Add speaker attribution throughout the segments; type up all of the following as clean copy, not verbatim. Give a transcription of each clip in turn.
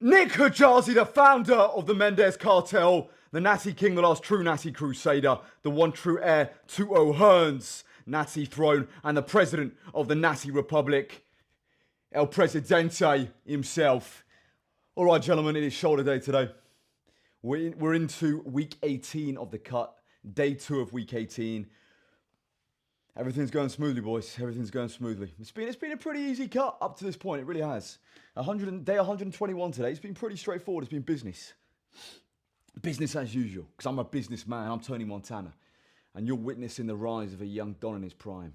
Speaker 1: Nick Hijazi, the founder of the Mendez Cartel, the Natty King, the last true Natty Crusader, the one true heir to O'Hearn's Natty throne, and the president of the Natty Republic, El Presidente himself. All right, gentlemen, it is shoulder day today. We're into week 18 of the cut, day 2 of week 18. Everything's going smoothly, boys. Everything's going smoothly. It's been a pretty easy cut up to this point. It really has. Day 121 today. It's been pretty straightforward. It's been business. Business as usual. Because I'm a businessman. I'm Tony Montana. And you're witnessing the rise of a young Don in his prime.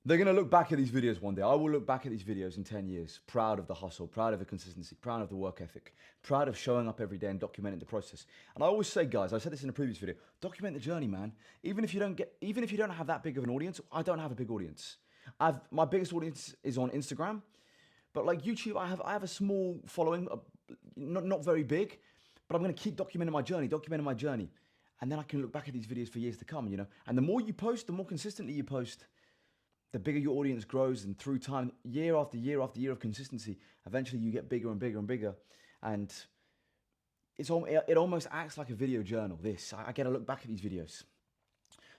Speaker 1: They're going to look back at these videos one day. I will look back at these videos in 10 years. Proud of the hustle, proud of the consistency, proud of the work ethic, proud of showing up every day and documenting the process. And I always say, guys, I said this in a previous video, document the journey, man. Even if you don't have that big of an audience, I don't have a big audience. My biggest audience is on Instagram, but like YouTube, I have a small following, not very big, but I'm going to keep documenting my journey. And then I can look back at these videos for years to come, you know. And the more you post, the more consistently you post, the bigger your audience grows, and through time, year after year after year of consistency, eventually you get bigger and bigger and bigger. And it almost acts like a video journal, this. I get to look back at these videos.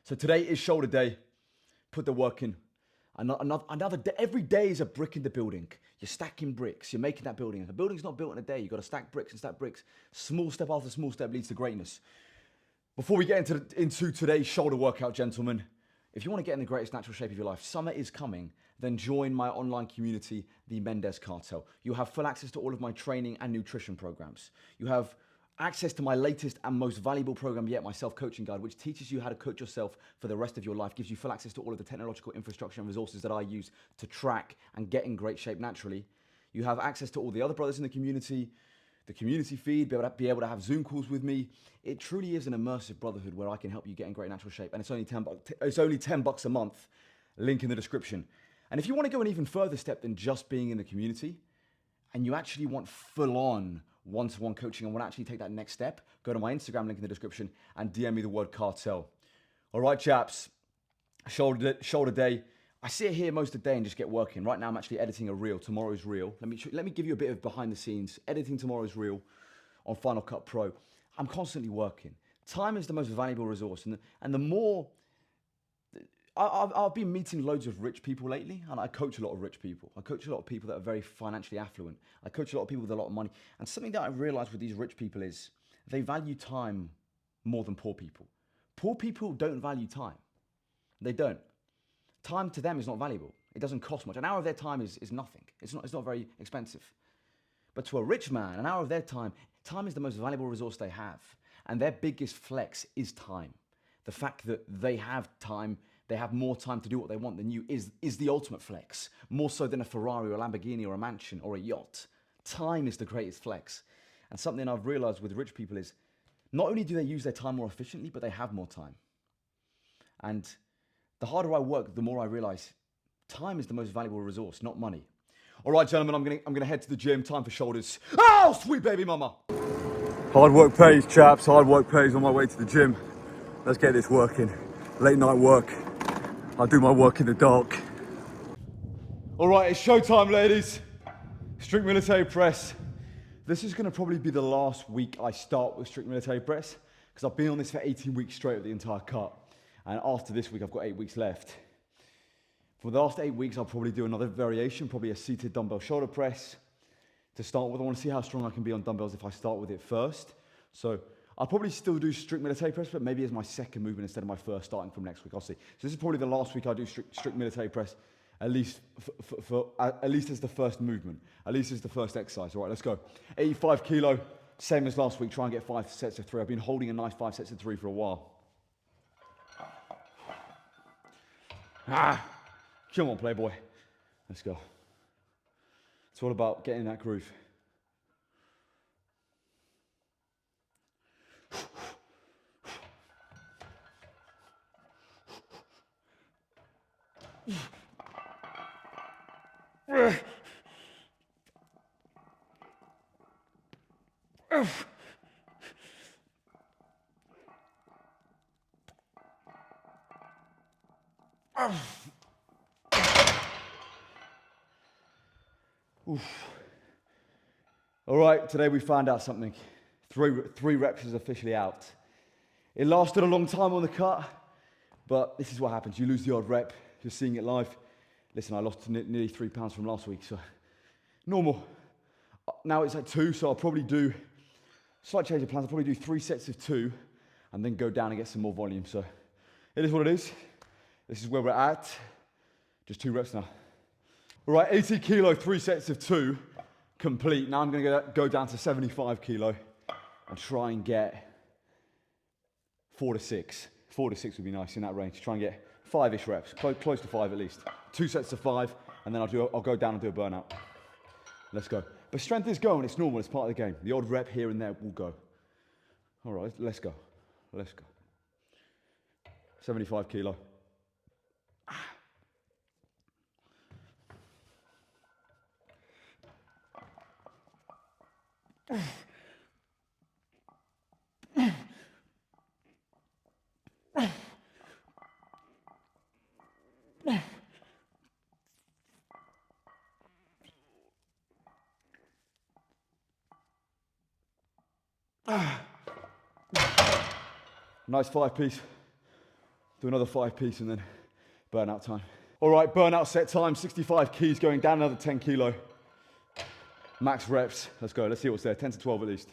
Speaker 1: So today is shoulder day. Put the work in. Another day. Every day is a brick in the building. You're stacking bricks. You're making that building. A building's not built in a day. You've got to stack bricks and stack bricks. Small step after small step leads to greatness. Before we get into today's shoulder workout, gentlemen, if you want to get in the greatest natural shape of your life, summer is coming, then join my online community, the Mendez Cartel. You'll have full access to all of my training and nutrition programs. You have access to my latest and most valuable program yet, my self-coaching guide, which teaches you how to coach yourself for the rest of your life, gives you full access to all of the technological infrastructure and resources that I use to track and get in great shape naturally. You have access to all the other brothers in the community feed, be able to have Zoom calls with me. It truly is an immersive brotherhood where I can help you get in great natural shape. And it's only $10 a month. Link in the description. And if you want to go an even further step than just being in the community, and you actually want full-on one-to-one coaching and want to actually take that next step, go to my Instagram link in the description and DM me the word cartel. All right, chaps. Shoulder day. I sit here most of the day and just get working. Right now, I'm actually editing a reel, tomorrow's reel. Let me give you a bit of behind the scenes. Editing tomorrow's reel on Final Cut Pro. I'm constantly working. Time is the most valuable resource. And the more, I've been meeting loads of rich people lately, and I coach a lot of rich people. I coach a lot of people that are very financially affluent. I coach a lot of people with a lot of money. And something that I realized with these rich people is they value time more than poor people. Poor people don't value time. They don't. Time to them is not valuable. It doesn't cost much. An hour of their time is nothing. It's not very expensive. But to a rich man, an hour of their time is the most valuable resource they have. And their biggest flex is time. The fact that they have time, they have more time to do what they want than you is the ultimate flex. More so than a Ferrari or a Lamborghini or a mansion or a yacht. Time is the greatest flex. And something I've realized with rich people is not only do they use their time more efficiently, but they have more time. And the harder I work, the more I realize time is the most valuable resource, not money. All right, gentlemen, I'm gonna head to the gym. Time for shoulders. Oh, sweet baby mama. Hard work pays, chaps. Hard work pays. On my way to the gym. Let's get this working. Late night work. I do my work in the dark. All right, it's showtime, ladies. Strict military press. This is gonna probably be the last week I start with strict military press because I've been on this for 18 weeks straight of the entire cut. And after this week, I've got 8 weeks left. For the last 8 weeks, I'll probably do another variation, probably a seated dumbbell shoulder press. To start with, I want to see how strong I can be on dumbbells if I start with it first. So I'll probably still do strict military press, but maybe as my second movement instead of my first, starting from next week. I'll see. So this is probably the last week I do strict military press, at least as the first movement, at least as the first exercise. All right, let's go. 85 kilo, same as last week. Try and get 5 sets of 3. I've been holding a nice 5 sets of 3 for a while. Come on, playboy. Let's go. It's all about getting in that groove. Oof. All right, today we found out something. Three reps is officially out. It lasted a long time on the cut, but this is what happens. You lose the odd rep. You're seeing it live. Listen, I lost nearly 3 pounds from last week, so normal. Now it's at 2, so I'll probably do, slight change of plans, I'll probably do 3 sets of 2 and then go down and get some more volume. So it is what it is. This is where we're at. Just 2 reps now. All right, 80 kilo, 3 sets of 2, complete. Now I'm gonna go down to 75 kilo and try and get 4 to 6. 4 to 6 would be nice in that range. Try and get 5-ish reps, close to 5 at least. 2 sets of 5, and then I'll go down and do a burnout. Let's go. But strength is going, it's normal, it's part of the game. The odd rep here and there will go. All right, let's go. Let's go. 75 kilo. Nice 5-piece. Do another 5-piece and then burnout time. All right, burnout set time, 65 keys, going down another 10 kilo. Max reps. Let's go. Let's see what's there. 10 to 12 at least.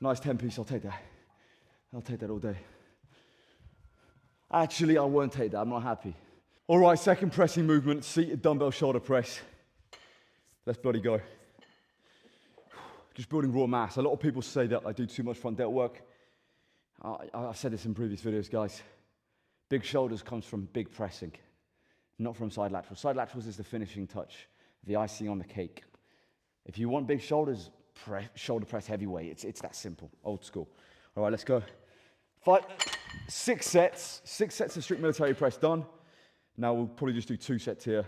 Speaker 1: Nice 10-piece, I'll take that. I'll take that all day. Actually, I won't take that, I'm not happy. All right, second pressing movement, seated dumbbell shoulder press. Let's bloody go. Just building raw mass. A lot of people say that I do too much front delt work. I've said this in previous videos, guys. Big shoulders comes from big pressing, not from side laterals. Side laterals is the finishing touch, the icing on the cake. If you want big shoulders, shoulder press heavyweight. It's that simple, old school. All right, let's go. 6 sets, 6 sets of strict military press done. Now we'll probably just do 2 sets here.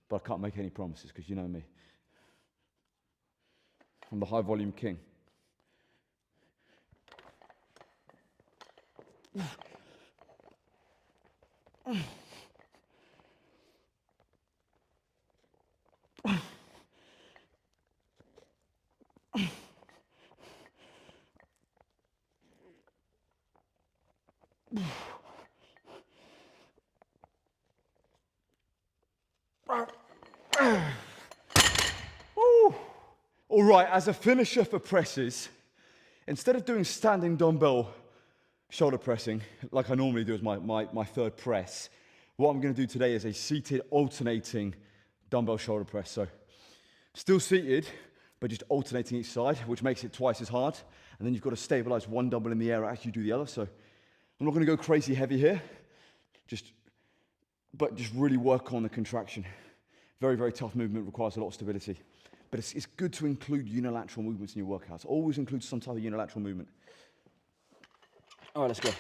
Speaker 1: But I can't make any promises because you know me. I'm the high volume king. All right, as a finisher for presses, instead of doing standing dumbbell shoulder pressing, like I normally do as my third press, what I'm going to do today is a seated alternating dumbbell shoulder press. So still seated, but just alternating each side, which makes it twice as hard. And then you've got to stabilize one dumbbell in the air as you do the other. So I'm not going to go crazy heavy here, but just really work on the contraction. Very, very tough movement, requires a lot of stability. But it's good to include unilateral movements in your workouts. Always include some type of unilateral movement. All right, let's go.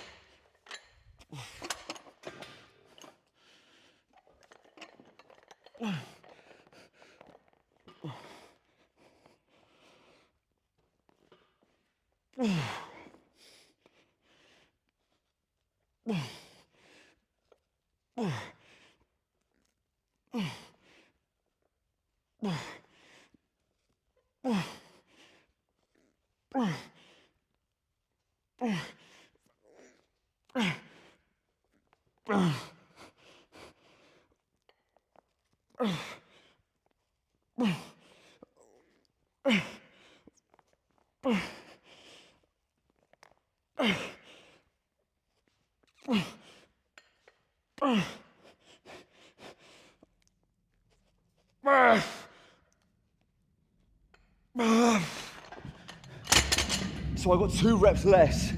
Speaker 1: So I got 2 reps less.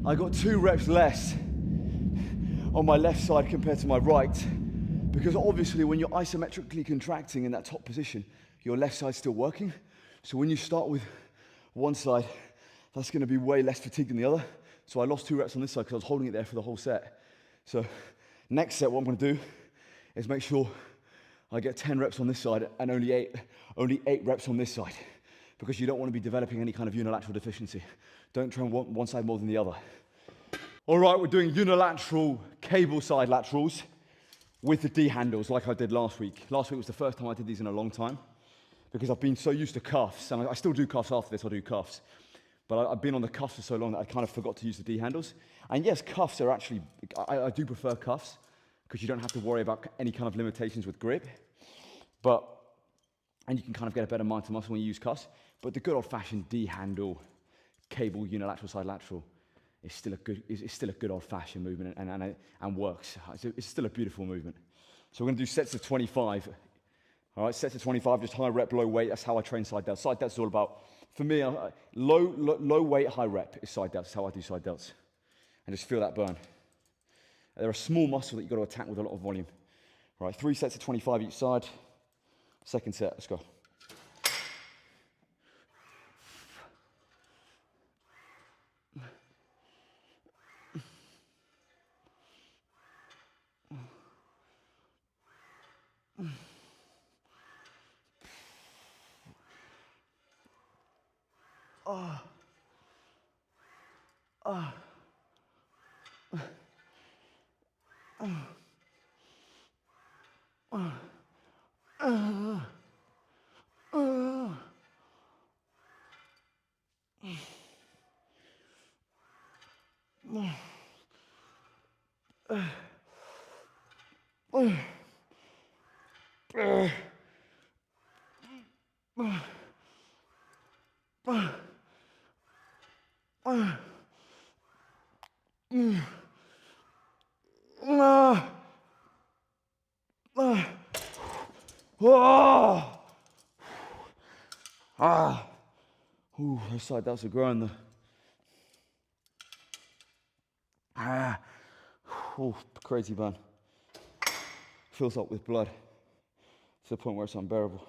Speaker 1: I got 2 reps less on my left side compared to my right, because obviously when you're isometrically contracting in that top position, your left side's still working. So when you start with one side, that's gonna be way less fatigued than the other. So I lost 2 reps on this side because I was holding it there for the whole set. So next set, what I'm gonna do is make sure I get 10 reps on this side and only eight reps on this side, because you don't want to be developing any kind of unilateral deficiency. Don't train one side more than the other. All right, we're doing unilateral cable side laterals with the D handles like I did last week. Last week was the first time I did these in a long time, because I've been so used to cuffs, and I still do cuffs after this, I'll do cuffs. But I've been on the cuffs for so long that I kind of forgot to use the D handles. And yes, cuffs are actually, I do prefer cuffs, because you don't have to worry about any kind of limitations with grip. And you can kind of get a better mind to muscle when you use cuffs. But the good old-fashioned D handle cable unilateral side lateral is still a good old-fashioned movement and works. It's still a beautiful movement. So we're going to do sets of 25. All right, sets of 25, just high rep, low weight. That's how I train side delts. Side delts is all about, for me, low weight, high rep is side delts. That's how I do side delts. And just feel that burn. They're a small muscle that you've got to attack with a lot of volume. All right, 3 sets of 25 each side. Second set, let's go. Ooh, those side delts are growing though. Ooh, crazy burn. Fills up with blood to the point where it's unbearable.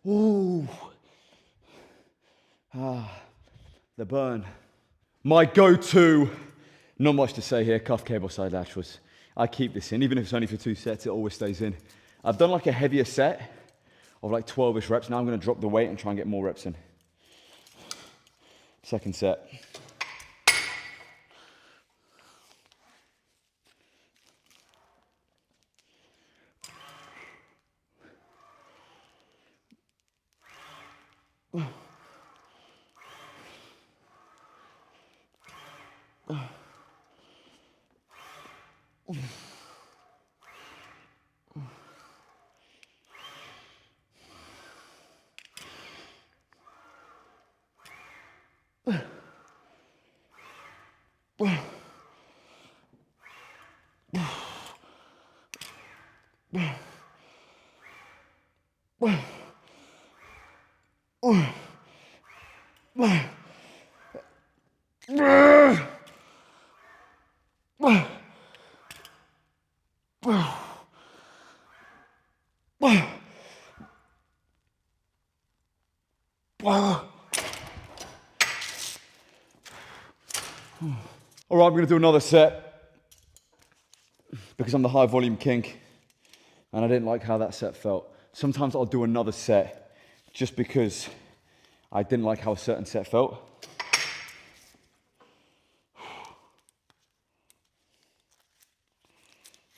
Speaker 1: Ooh. The burn. My go-to, not much to say here, cuff cable side laterals. I keep this in, even if it's only for 2 sets, it always stays in. I've done like a heavier set of like 12-ish reps. Now I'm gonna drop the weight and try and get more reps in. Second set. All right, I'm gonna do another set because I'm the high volume king and I didn't like how that set felt. Sometimes I'll do another set just because I didn't like how a certain set felt.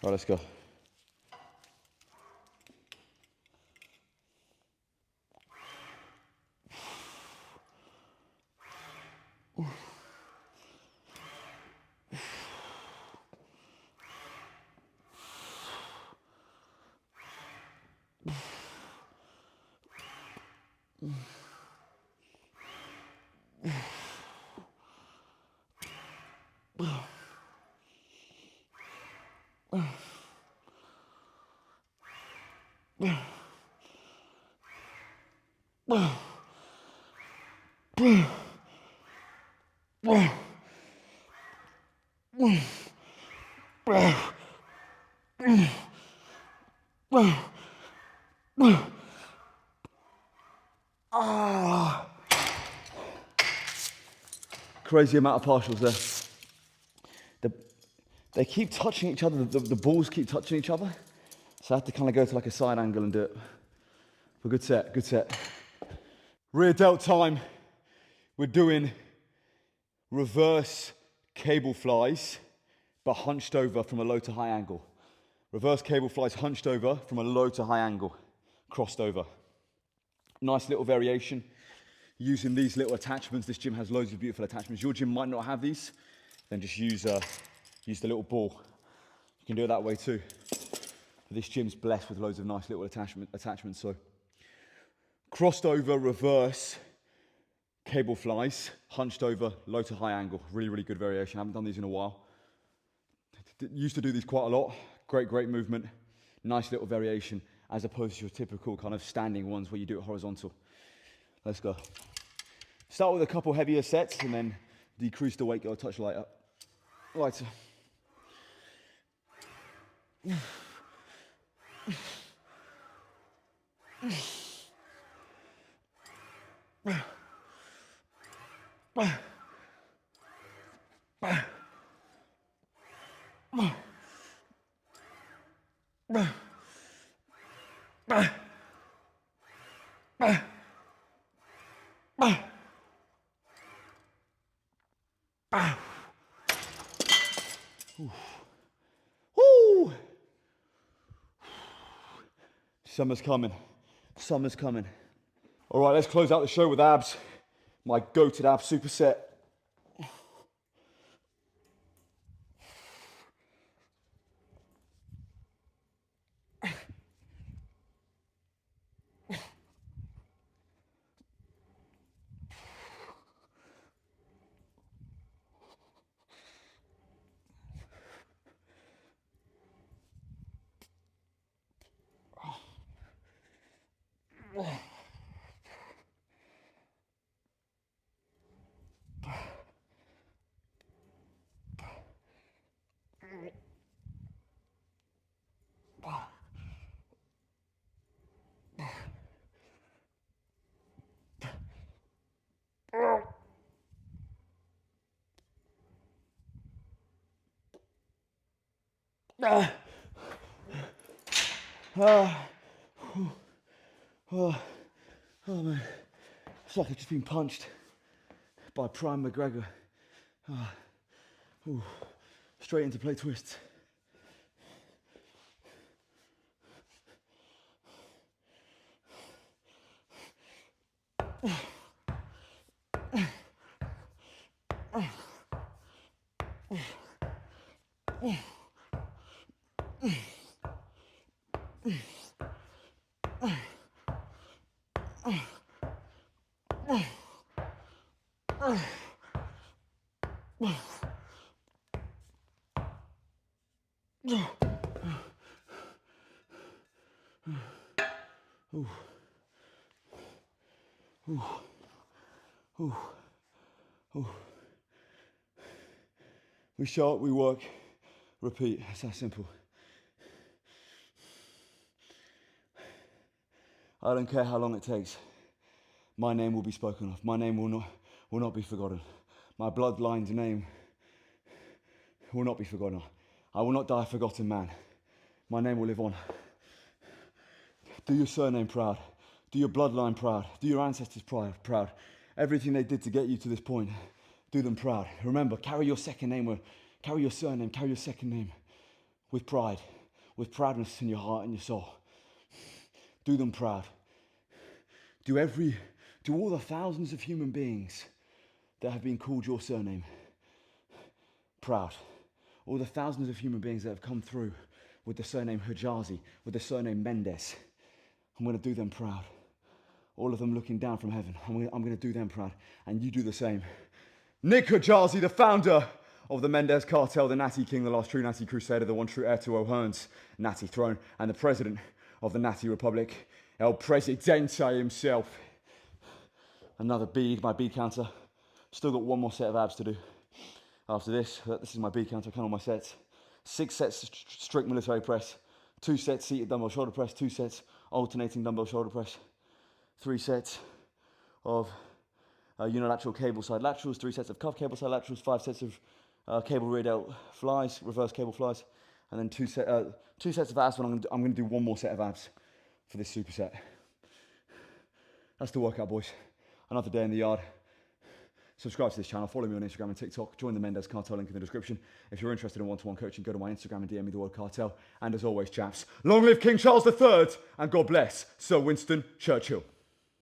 Speaker 1: All right, let's go. Crazy amount of partials there. They keep touching each other, the balls keep touching each other. So I have to kind of go to like a side angle and do it. But good set, good set. Rear delt time. We're doing reverse cable flies, but hunched over from a low to high angle. Reverse cable flies hunched over from a low to high angle, crossed over. Nice little variation using these little attachments. This gym has loads of beautiful attachments. Your gym might not have these, then just use the little ball. You can do it that way too. But this gym's blessed with loads of nice little attachments. So crossed over, reverse cable flies, hunched over, low to high angle. Really, really good variation. I haven't done these in a while. Used to do these quite a lot. Great movement. Nice little variation as opposed to your typical kind of standing ones where you do it horizontal. Let's go. Start with a couple heavier sets and then decrease the weight, go a touch lighter. Lighter. Woo! Summer's coming. Summer's coming. All right, let's close out the show with abs. My goated ab superset. Oh man, it's like I've just been punched by Prime McGregor. Straight into plate twists. We show up, we work, repeat. It's that simple. I don't care how long it takes. My name will be spoken of. My name will not be forgotten. My bloodline's name will not be forgotten. I will not die a forgotten man. My name will live on. Do your surname proud. Do your bloodline proud. Do your ancestors proud. Everything they did to get you to this point, do them proud. Remember, carry your second name, carry your surname, carry your second name with pride, with proudness in your heart and your soul. Do them proud. Do all the thousands of human beings that have been called your surname proud. All the thousands of human beings that have come through with the surname Hijazi, with the surname Mendes. I'm going to do them proud. All of them looking down from heaven. I'm going to do them proud. And you do the same. Nick Hijazi, the founder of the Mendes Cartel, the Natty King, the last true Natty Crusader, the one true heir to O'Hearn's Natty throne, and the president of the Natty Republic, El Presidente himself. Another bead, my bead counter. Still got one more set of abs to do. After this is my bead counter, I count all my sets. 6 sets strict military press, 2 sets seated dumbbell shoulder press, 2 sets alternating dumbbell shoulder press, 3 sets of unilateral cable side laterals, 3 sets of cuff cable side laterals, 5 sets of cable rear delt flies, reverse cable flies, and then 2 sets of abs. And I'm going to do one more set of abs for this superset. That's the workout, boys. Another day in the yard. Subscribe to this channel, follow me on Instagram and TikTok, join the Mendes Cartel link in the description. If you're interested in one-to-one coaching, go to my Instagram and DM me the word cartel. And as always, chaps, long live King Charles III and God bless Sir Winston Churchill.